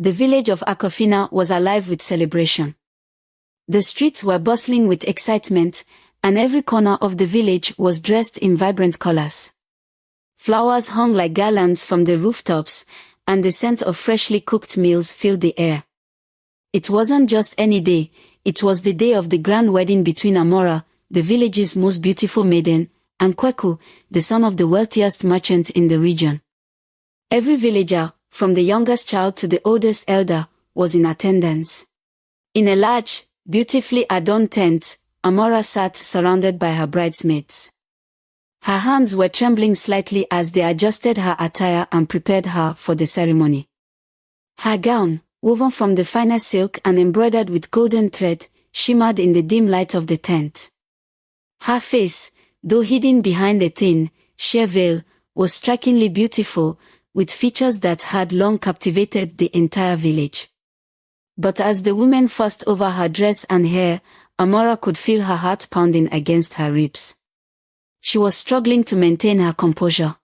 The village of Akofina was alive with celebration. The streets were bustling with excitement, and every corner of the village was dressed in vibrant colors. Flowers hung like garlands from the rooftops, and the scent of freshly cooked meals filled the air. It wasn't just any day, it was the day of the grand wedding between Amora, the village's most beautiful maiden, and Kweku, the son of the wealthiest merchant in the region. Every villager, from the youngest child to the oldest elder, was in attendance. In a large, beautifully adorned tent, Amora sat surrounded by her bridesmaids. Her hands were trembling slightly as they adjusted her attire and prepared her for the ceremony. Her gown, woven from the finest silk and embroidered with golden thread, shimmered in the dim light of the tent. Her face, though hidden behind a thin, sheer veil, was strikingly beautiful, with features that had long captivated the entire village. But as the woman fussed over her dress and hair, Amora could feel her heart pounding against her ribs. She was struggling to maintain her composure.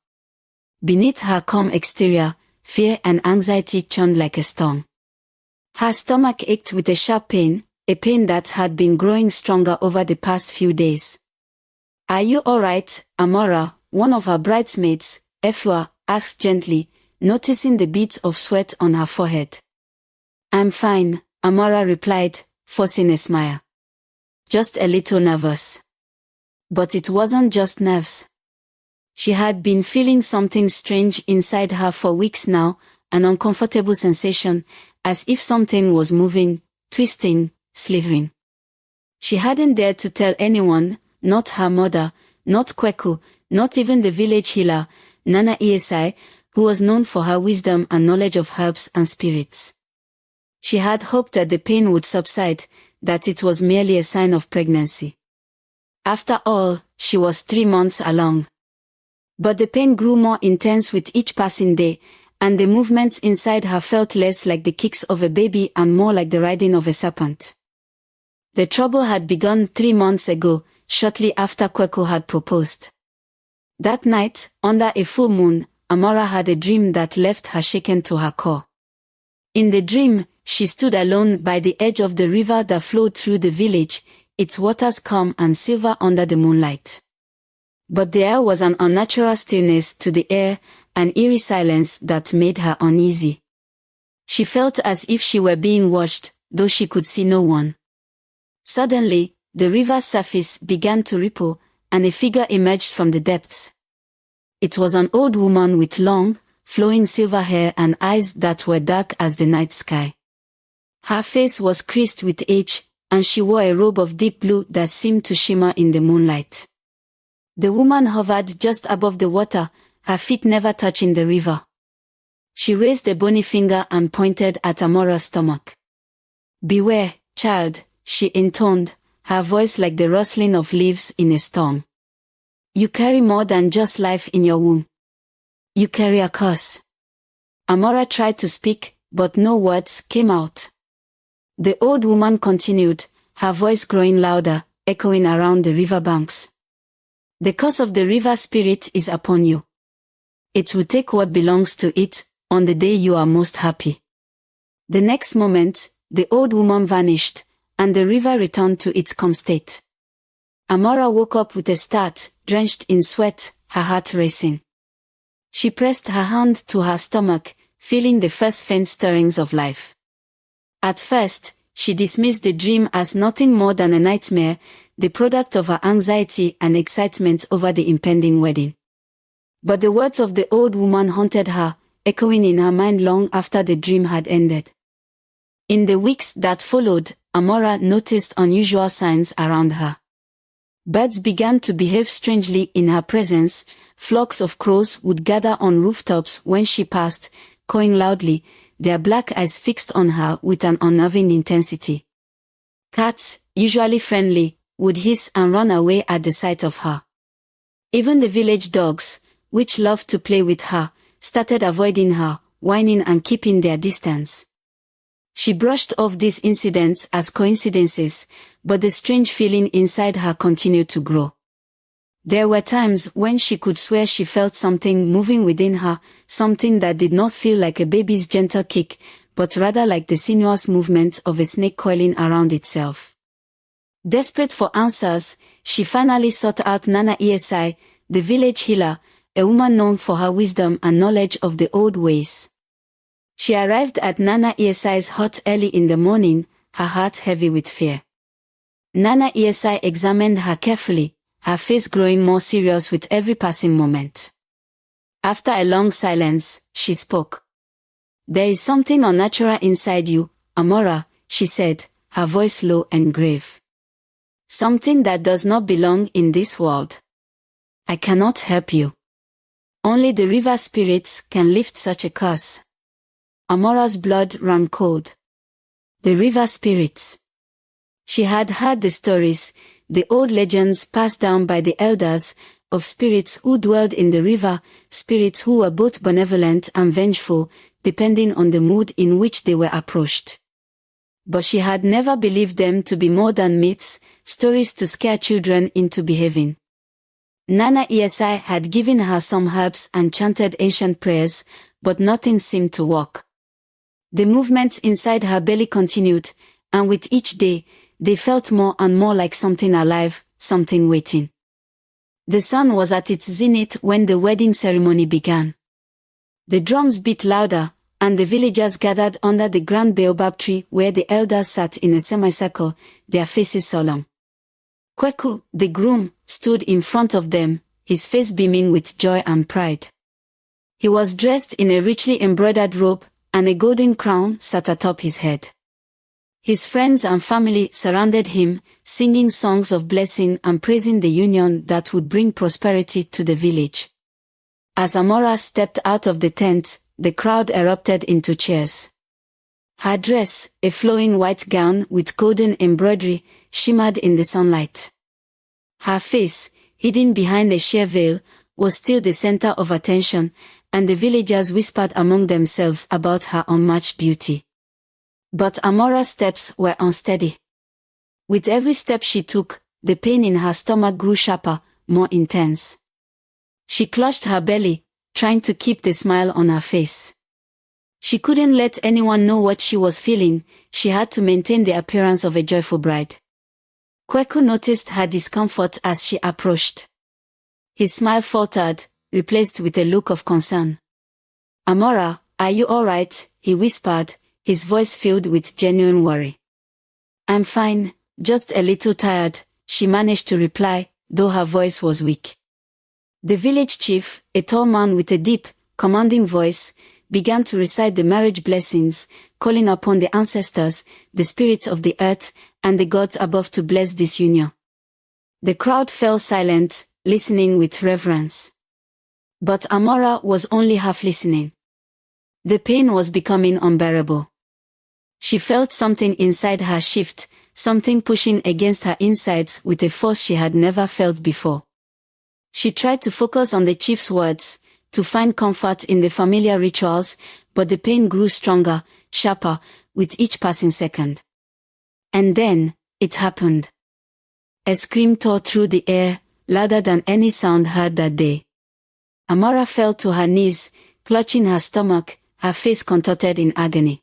Beneath her calm exterior, fear and anxiety churned like a storm. Her stomach ached with a sharp pain, a pain that had been growing stronger over the past few days. "Are you all right, Amora?" one of her bridesmaids, Efua, asked gently, noticing the beads of sweat on her forehead. "I'm fine," Amora replied, forcing a smile. "Just a little nervous." But it wasn't just nerves. She had been feeling something strange inside her for weeks now, an uncomfortable sensation, as if something was moving, twisting, slithering. She hadn't dared to tell anyone, not her mother, not Kweku, not even the village healer, Nana Iesai, who was known for her wisdom and knowledge of herbs and spirits. She had hoped that the pain would subside, that it was merely a sign of pregnancy. After all, she was 3 months along. But the pain grew more intense with each passing day, and the movements inside her felt less like the kicks of a baby and more like the riding of a serpent. The trouble had begun 3 months ago, shortly after Kweku had proposed. That night, under a full moon, Amora had a dream that left her shaken to her core. In the dream, she stood alone by the edge of the river that flowed through the village, its waters calm and silver under the moonlight. But there was an unnatural stillness to the air, an eerie silence that made her uneasy. She felt as if she were being watched, though she could see no one. Suddenly, the river's surface began to ripple, and a figure emerged from the depths. It was an old woman with long, flowing silver hair and eyes that were dark as the night sky. Her face was creased with age, and she wore a robe of deep blue that seemed to shimmer in the moonlight. The woman hovered just above the water, her feet never touching the river. She raised a bony finger and pointed at Amora's stomach. "Beware, child," she intoned, her voice like the rustling of leaves in a storm. "You carry more than just life in your womb. You carry a curse." Amora tried to speak, but no words came out. The old woman continued, her voice growing louder, echoing around the riverbanks. "The curse of the river spirit is upon you. It will take what belongs to it, on the day you are most happy." The next moment, the old woman vanished, and the river returned to its calm state. Amora woke up with a start, drenched in sweat, her heart racing. She pressed her hand to her stomach, feeling the first faint stirrings of life. At first, she dismissed the dream as nothing more than a nightmare, the product of her anxiety and excitement over the impending wedding. But the words of the old woman haunted her, echoing in her mind long after the dream had ended. In the weeks that followed, Amora noticed unusual signs around her. Birds began to behave strangely in her presence, flocks of crows would gather on rooftops when she passed, cawing loudly, their black eyes fixed on her with an unnerving intensity. Cats, usually friendly, would hiss and run away at the sight of her. Even the village dogs, which loved to play with her, started avoiding her, whining and keeping their distance. She brushed off these incidents as coincidences, but the strange feeling inside her continued to grow. There were times when she could swear she felt something moving within her, something that did not feel like a baby's gentle kick, but rather like the sinuous movements of a snake coiling around itself. Desperate for answers, she finally sought out Nana Esai, the village healer, a woman known for her wisdom and knowledge of the old ways. She arrived at Nana Esai's hut early in the morning, her heart heavy with fear. Nana Esai examined her carefully, her face growing more serious with every passing moment. After a long silence, she spoke. "There is something unnatural inside you, Amora," she said, her voice low and grave. "Something that does not belong in this world. I cannot help you. Only the river spirits can lift such a curse." Amora's blood ran cold. The river spirits. She had heard the stories, the old legends passed down by the elders, of spirits who dwelled in the river, spirits who were both benevolent and vengeful, depending on the mood in which they were approached. But she had never believed them to be more than myths, stories to scare children into behaving. Nana Esai had given her some herbs and chanted ancient prayers, but nothing seemed to work. The movements inside her belly continued, and with each day, they felt more and more like something alive, something waiting. The sun was at its zenith when the wedding ceremony began. The drums beat louder, and the villagers gathered under the grand baobab tree where the elders sat in a semicircle, their faces solemn. Kweku, the groom, stood in front of them, his face beaming with joy and pride. He was dressed in a richly embroidered robe, and a golden crown sat atop his head. His friends and family surrounded him, singing songs of blessing and praising the union that would bring prosperity to the village. As Amora stepped out of the tent, the crowd erupted into cheers. Her dress, a flowing white gown with golden embroidery, shimmered in the sunlight. Her face, hidden behind a sheer veil, was still the center of attention, and the villagers whispered among themselves about her unmatched beauty. But Amora's steps were unsteady. With every step she took, the pain in her stomach grew sharper, more intense. She clutched her belly, trying to keep the smile on her face. She couldn't let anyone know what she was feeling, she had to maintain the appearance of a joyful bride. Kweku noticed her discomfort as she approached. His smile faltered, replaced with a look of concern. "Amora, are you all right?" he whispered, his voice filled with genuine worry. "I'm fine, just a little tired," she managed to reply, though her voice was weak. The village chief, a tall man with a deep, commanding voice, began to recite the marriage blessings, calling upon the ancestors, the spirits of the earth, and the gods above to bless this union. The crowd fell silent, listening with reverence. But Amora was only half listening. The pain was becoming unbearable. She felt something inside her shift, something pushing against her insides with a force she had never felt before. She tried to focus on the chief's words, to find comfort in the familiar rituals, but the pain grew stronger, sharper, with each passing second. And then, it happened. A scream tore through the air, louder than any sound heard that day. Amora fell to her knees, clutching her stomach, her face contorted in agony.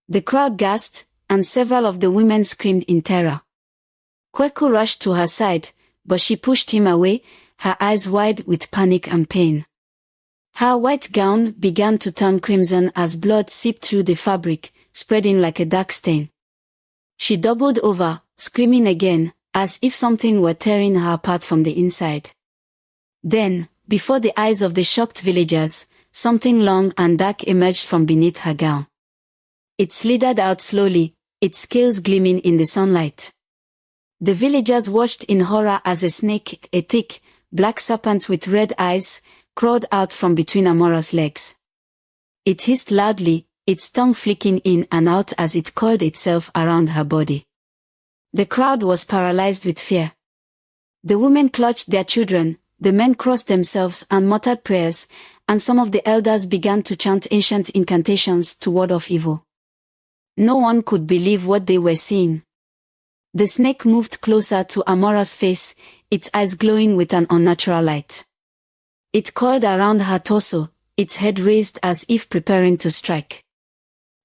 The crowd gasped, and several of the women screamed in terror. Kweku rushed to her side, but she pushed him away, her eyes wide with panic and pain. Her white gown began to turn crimson as blood seeped through the fabric, spreading like a dark stain. She doubled over, screaming again, as if something were tearing her apart from the inside. Then, before the eyes of the shocked villagers, something long and dark emerged from beneath her gown. It slithered out slowly, its scales gleaming in the sunlight. The villagers watched in horror as a snake, a thick, black serpent with red eyes, crawled out from between Amora's legs. It hissed loudly, its tongue flicking in and out as it coiled itself around her body. The crowd was paralyzed with fear. The women clutched their children, the men crossed themselves and muttered prayers, and some of the elders began to chant ancient incantations to ward off evil. No one could believe what they were seeing. The snake moved closer to Amora's face, its eyes glowing with an unnatural light. It coiled around her torso, its head raised as if preparing to strike.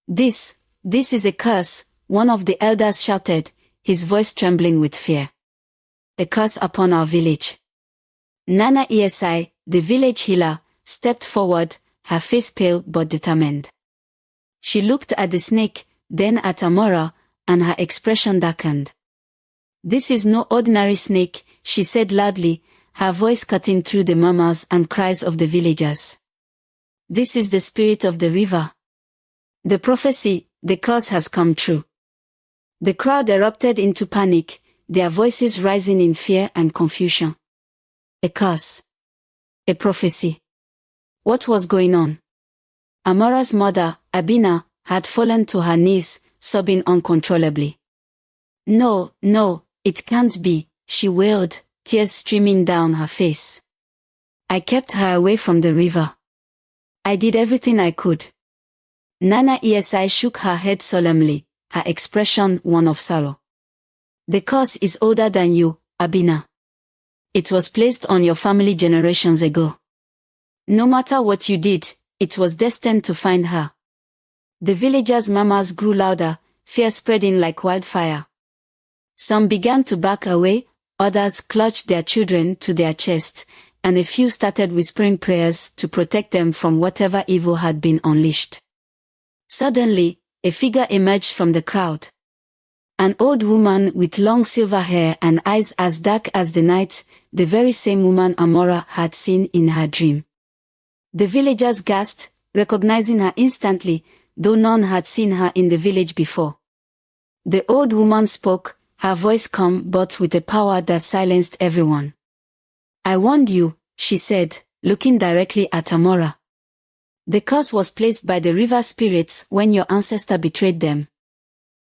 This is a curse," one of the elders shouted, his voice trembling with fear. "A curse upon our village." Nana Esi, the village healer, stepped forward, her face pale but determined. She looked at the snake, then at Amora, and her expression darkened. "This is no ordinary snake," she said loudly, her voice cutting through the murmurs and cries of the villagers. "This is the spirit of the river. The prophecy, the curse has come true." The crowd erupted into panic, their voices rising in fear and confusion. A curse. A prophecy. What was going on? Amora's mother, Abina, had fallen to her knees, sobbing uncontrollably. No, it can't be," she wailed, tears streaming down her face. "I kept her away from the river. I did everything I could." Nana Esi shook her head solemnly, her expression one of sorrow. "The curse is older than you, Abina. It was placed on your family generations ago. No matter what you did, it was destined to find her." The villagers' murmurs grew louder, fear spreading like wildfire. Some began to back away, others clutched their children to their chests, and a few started whispering prayers to protect them from whatever evil had been unleashed. Suddenly, a figure emerged from the crowd. An old woman with long silver hair and eyes as dark as the night, the very same woman Amora had seen in her dream. The villagers gasped, recognizing her instantly, though none had seen her in the village before. The old woman spoke, her voice calm but with a power that silenced everyone. "I warned you," she said, looking directly at Amora. "The curse was placed by the river spirits when your ancestor betrayed them.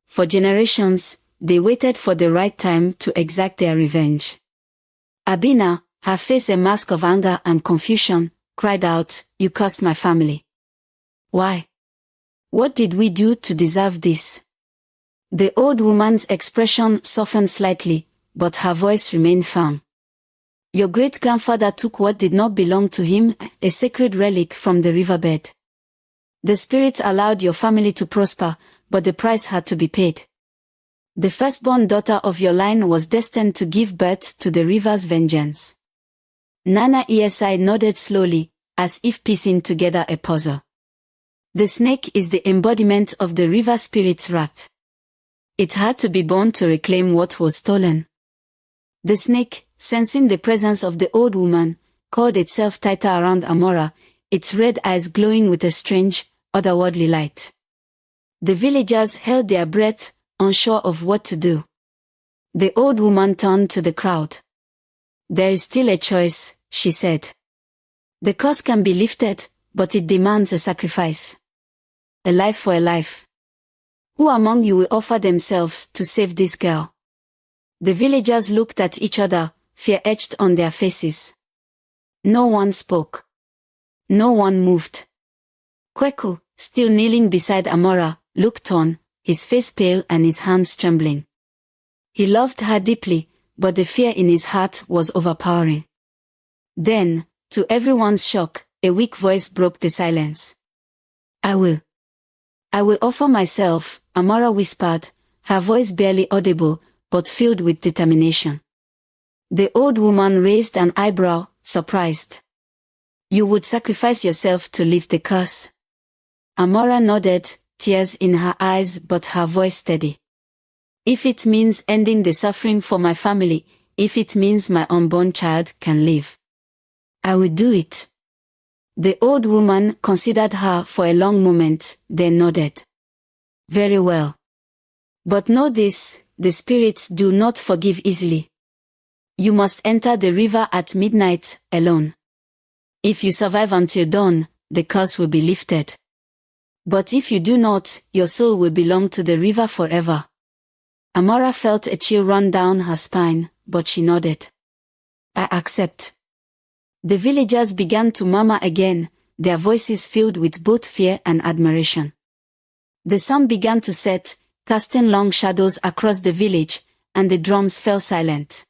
For generations, they waited for the right time to exact their revenge." Abina, her face a mask of anger and confusion, cried out, "You cursed my family. Why? What did we do to deserve this?" The old woman's expression softened slightly, but her voice remained firm. "Your great-grandfather took what did not belong to him, a sacred relic from the riverbed. The spirit allowed your family to prosper, but the price had to be paid. The firstborn daughter of your line was destined to give birth to the river's vengeance." Nana Esi nodded slowly, as if piecing together a puzzle. "The snake is the embodiment of the river spirit's wrath. It had to be born to reclaim what was stolen." The snake, sensing the presence of the old woman, coiled itself tighter around Amora, its red eyes glowing with a strange, otherworldly light. The villagers held their breath, unsure of what to do. The old woman turned to the crowd. "There is still a choice," she said. "The curse can be lifted, but it demands a sacrifice. A life for a life. Who among you will offer themselves to save this girl?" The villagers looked at each other, fear etched on their faces. No one spoke. No one moved. Kweku, still kneeling beside Amora, looked on, his face pale and his hands trembling. He loved her deeply, but the fear in his heart was overpowering. Then, to everyone's shock, a weak voice broke the silence. I will offer myself," Amora whispered, her voice barely audible, but filled with determination. The old woman raised an eyebrow, surprised. "You would sacrifice yourself to lift the curse?" Amora nodded, tears in her eyes but her voice steady. "If it means ending the suffering for my family, if it means my unborn child can live, I will do it." The old woman considered her for a long moment, then nodded. "Very well. But know this, the spirits do not forgive easily. You must enter the river at midnight, alone. If you survive until dawn, the curse will be lifted. But if you do not, your soul will belong to the river forever." Amora felt a chill run down her spine, but she nodded. "I accept." The villagers began to murmur again, their voices filled with both fear and admiration. The sun began to set, casting long shadows across the village, and the drums fell silent.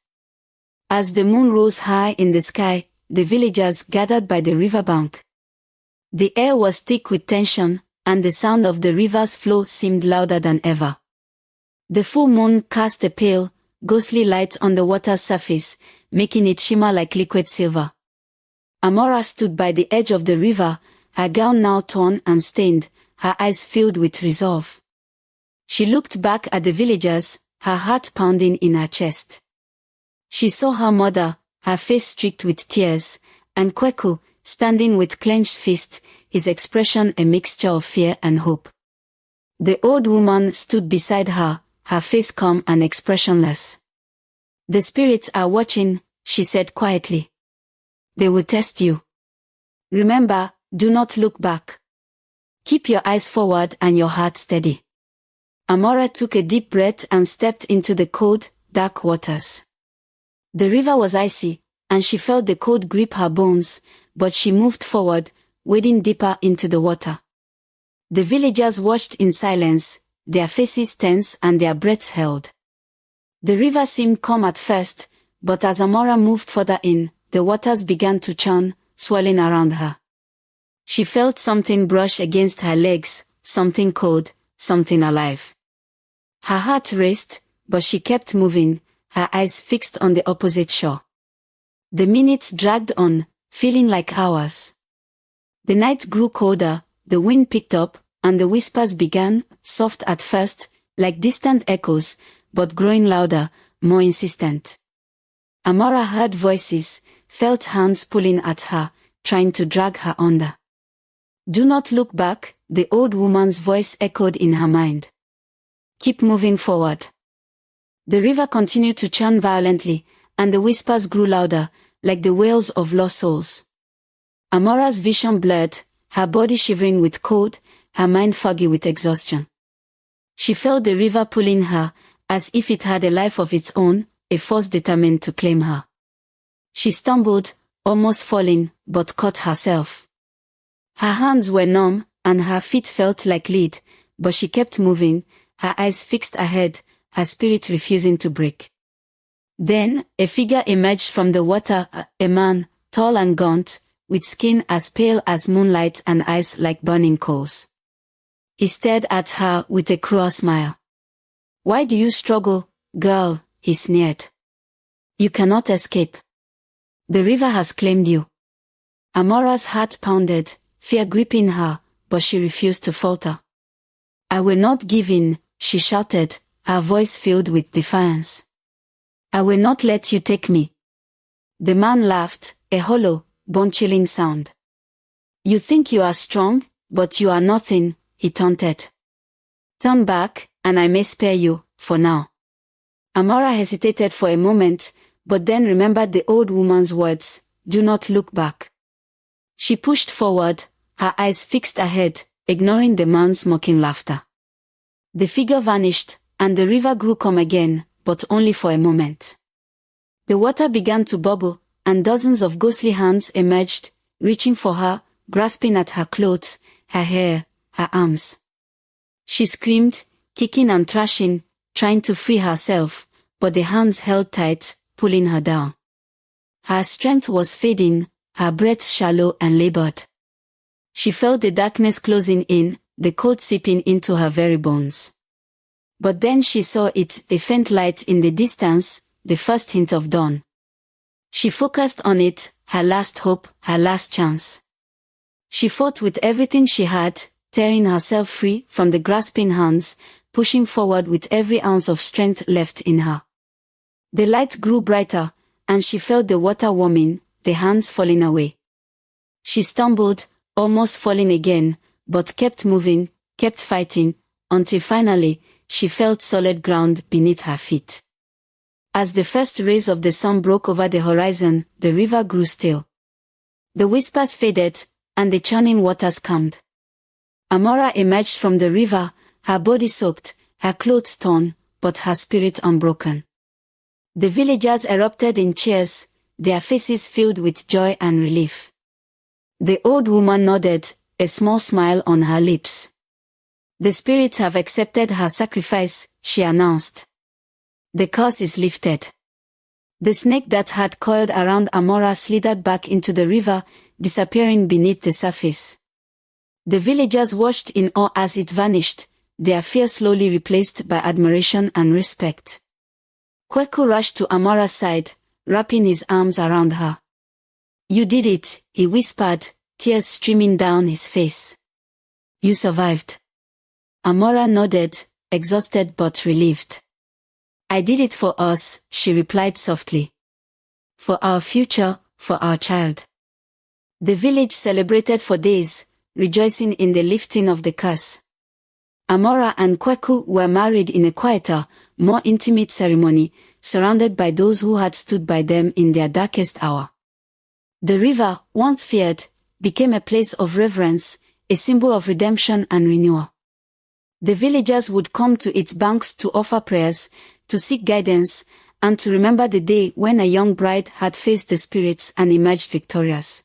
As the moon rose high in the sky, the villagers gathered by the riverbank. The air was thick with tension, and the sound of the river's flow seemed louder than ever. The full moon cast a pale, ghostly light on the water's surface, making it shimmer like liquid silver. Amora stood by the edge of the river, her gown now torn and stained, her eyes filled with resolve. She looked back at the villagers, her heart pounding in her chest. She saw her mother, her face streaked with tears, and Kweku, standing with clenched fists, his expression a mixture of fear and hope. The old woman stood beside her, her face calm and expressionless. "The spirits are watching," she said quietly. "They will test you. Remember, do not look back. Keep your eyes forward and your heart steady." Amora took a deep breath and stepped into the cold, dark waters. The river was icy, and she felt the cold grip her bones, but she moved forward, wading deeper into the water. The villagers watched in silence, their faces tense and their breaths held. The river seemed calm at first, but as Amora moved further in, the waters began to churn, swirling around her. She felt something brush against her legs, something cold, something alive. Her heart raced, but she kept moving, her eyes fixed on the opposite shore. The minutes dragged on, feeling like hours. The night grew colder, the wind picked up, and the whispers began, soft at first, like distant echoes, but growing louder, more insistent. Amora heard voices, felt hands pulling at her, trying to drag her under. "Do not look back," the old woman's voice echoed in her mind. "Keep moving forward." The river continued to churn violently, and the whispers grew louder, like the wails of lost souls. Amora's vision blurred, her body shivering with cold, her mind foggy with exhaustion. She felt the river pulling her, as if it had a life of its own, a force determined to claim her. She stumbled, almost falling, but caught herself. Her hands were numb, and her feet felt like lead, but she kept moving, her eyes fixed ahead, her spirit refusing to break. Then, a figure emerged from the water, a man, tall and gaunt, with skin as pale as moonlight and eyes like burning coals. He stared at her with a cruel smile. "Why do you struggle, girl?" he sneered. "You cannot escape. The river has claimed you." Amora's heart pounded, fear gripping her, but she refused to falter. "I will not give in," she shouted, her voice filled with defiance. "I will not let you take me." The man laughed, a hollow, bone-chilling sound. "You think you are strong, but you are nothing," he taunted. "Turn back, and I may spare you, for now." Amora hesitated for a moment, but then remembered the old woman's words, "Do not look back." She pushed forward, her eyes fixed ahead, ignoring the man's mocking laughter. The figure vanished, and the river grew calm again, but only for a moment. The water began to bubble, and dozens of ghostly hands emerged, reaching for her, grasping at her clothes, her hair, her arms. She screamed, kicking and thrashing, trying to free herself, but the hands held tight, pulling her down. Her strength was fading, her breath shallow and labored. She felt the darkness closing in, the cold seeping into her very bones. But then she saw it, a faint light in the distance, the first hint of dawn. She focused on it, her last hope, her last chance. She fought with everything she had, tearing herself free from the grasping hands, pushing forward with every ounce of strength left in her. The light grew brighter, and she felt the water warming, the hands falling away. She stumbled, almost falling again, but kept moving, kept fighting, until finally, she felt solid ground beneath her feet. As the first rays of the sun broke over the horizon, the river grew still. The whispers faded, and the churning waters calmed. Amora emerged from the river, her body soaked, her clothes torn, but her spirit unbroken. The villagers erupted in cheers, their faces filled with joy and relief. The old woman nodded, a small smile on her lips. "The spirits have accepted her sacrifice," she announced. "The curse is lifted." The snake that had coiled around Amora slithered back into the river, disappearing beneath the surface. The villagers watched in awe as it vanished, their fear slowly replaced by admiration and respect. Kweku rushed to Amora's side, wrapping his arms around her. "You did it," he whispered, tears streaming down his face. "You survived." Amora nodded, exhausted but relieved. "I did it for us," she replied softly. "For our future, for our child." The village celebrated for days, rejoicing in the lifting of the curse. Amora and Kweku were married in a quieter, more intimate ceremony, surrounded by those who had stood by them in their darkest hour. The river, once feared, became a place of reverence, a symbol of redemption and renewal. The villagers would come to its banks to offer prayers, to seek guidance, and to remember the day when a young bride had faced the spirits and emerged victorious.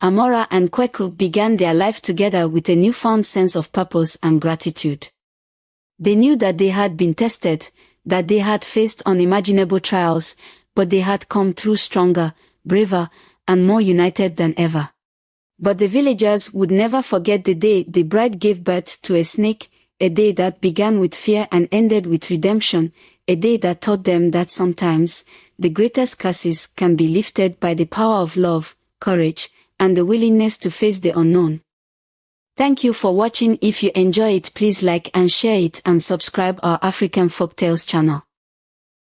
Amora and Kweku began their life together with a newfound sense of purpose and gratitude. They knew that they had been tested, that they had faced unimaginable trials, but they had come through stronger, braver, and more united than ever. But the villagers would never forget the day the bride gave birth to a snake, a day that began with fear and ended with redemption, a day that taught them that sometimes, the greatest curses can be lifted by the power of love, courage, and the willingness to face the unknown. Thank you for watching. If you enjoy it, please like and share it and subscribe our African Folktales channel.